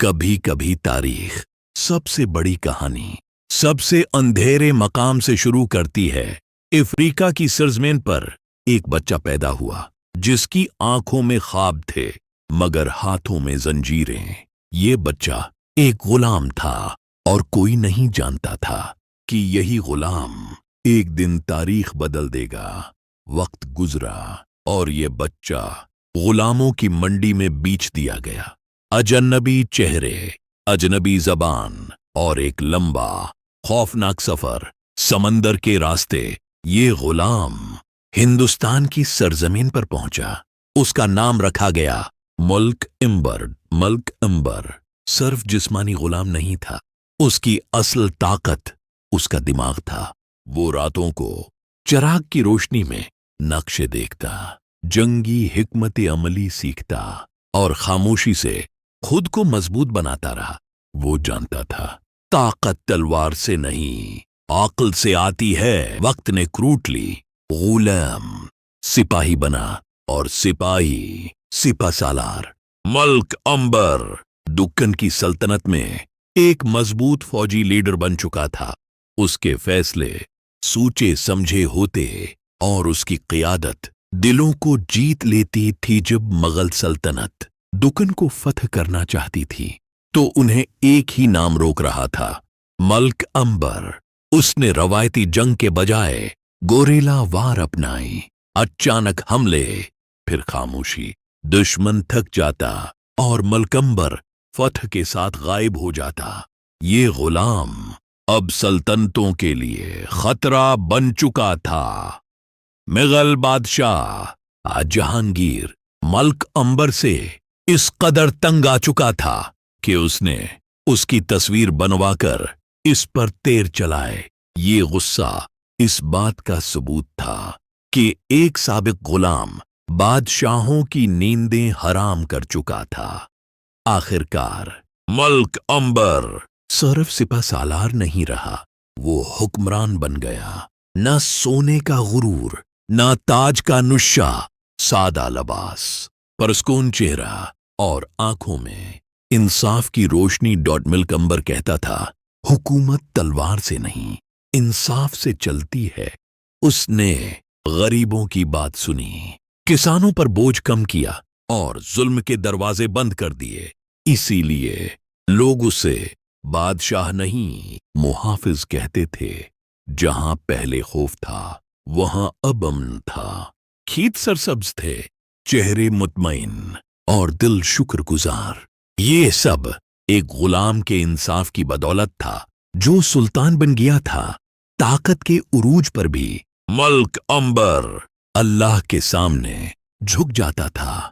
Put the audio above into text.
کبھی کبھی تاریخ سب سے بڑی کہانی سب سے اندھیرے مقام سے شروع کرتی ہے۔ افریقہ کی سرزمین پر ایک بچہ پیدا ہوا جس کی آنکھوں میں خواب تھے مگر ہاتھوں میں زنجیریں۔ یہ بچہ ایک غلام تھا اور کوئی نہیں جانتا تھا کہ یہی غلام ایک دن تاریخ بدل دے گا۔ وقت گزرا اور یہ بچہ غلاموں کی منڈی میں بیچ دیا گیا۔ اجنبی چہرے، اجنبی زبان اور ایک لمبا خوفناک سفر، سمندر کے راستے۔ یہ غلام ہندوستان کی سرزمین پر پہنچا۔ اس کا نام رکھا گیا ملک امبر۔ ملک امبر صرف جسمانی غلام نہیں تھا، اس کی اصل طاقت اس کا دماغ تھا۔ وہ راتوں کو چراغ کی روشنی میں نقشے دیکھتا، جنگی حکمت عملی سیکھتا اور خاموشی سے خود کو مضبوط بناتا رہا۔ وہ جانتا تھا طاقت تلوار سے نہیں، عقل سے آتی ہے۔ وقت نے کروٹ لی، غلام سپاہی بنا اور سپاہی سپہ سالار۔ ملک امبر دکن کی سلطنت میں ایک مضبوط فوجی لیڈر بن چکا تھا۔ اس کے فیصلے سوچے سمجھے ہوتے اور اس کی قیادت دلوں کو جیت لیتی تھی۔ جب مغل سلطنت دکن کو فتح کرنا چاہتی تھی تو انہیں ایک ہی نام روک رہا تھا، ملک امبر۔ اس نے روایتی جنگ کے بجائے گوریلا وار اپنائی، اچانک حملے، پھر خاموشی۔ دشمن تھک جاتا اور ملک امبر فتح کے ساتھ غائب ہو جاتا۔ یہ غلام اب سلطنتوں کے لیے خطرہ بن چکا تھا۔ مغل بادشاہ جہانگیر ملک امبر سے اس قدر تنگ آ چکا تھا کہ اس نے اس کی تصویر بنوا کر اس پر تیر چلائے۔ یہ غصہ اس بات کا ثبوت تھا کہ ایک سابق غلام بادشاہوں کی نیندیں حرام کر چکا تھا۔ آخرکار ملک امبر صرف سپہ سالار نہیں رہا، وہ حکمران بن گیا۔ نہ سونے کا غرور، نہ تاج کا نشہ، سادہ لباس، پرسکون چہرہ اور آنکھوں میں انصاف کی روشنی۔ ملک امبر کہتا تھا، حکومت تلوار سے نہیں، انصاف سے چلتی ہے۔ اس نے غریبوں کی بات سنی، کسانوں پر بوجھ کم کیا اور ظلم کے دروازے بند کر دیے۔ اسی لیے لوگ اسے بادشاہ نہیں، محافظ کہتے تھے۔ جہاں پہلے خوف تھا وہاں اب امن تھا۔ کھیت سرسبز تھے، چہرے مطمئن اور دل شکر گزار۔ یہ سب ایک غلام کے انصاف کی بدولت تھا جو سلطان بن گیا تھا۔ طاقت کے عروج پر بھی ملک امبر اللہ کے سامنے جھک جاتا تھا۔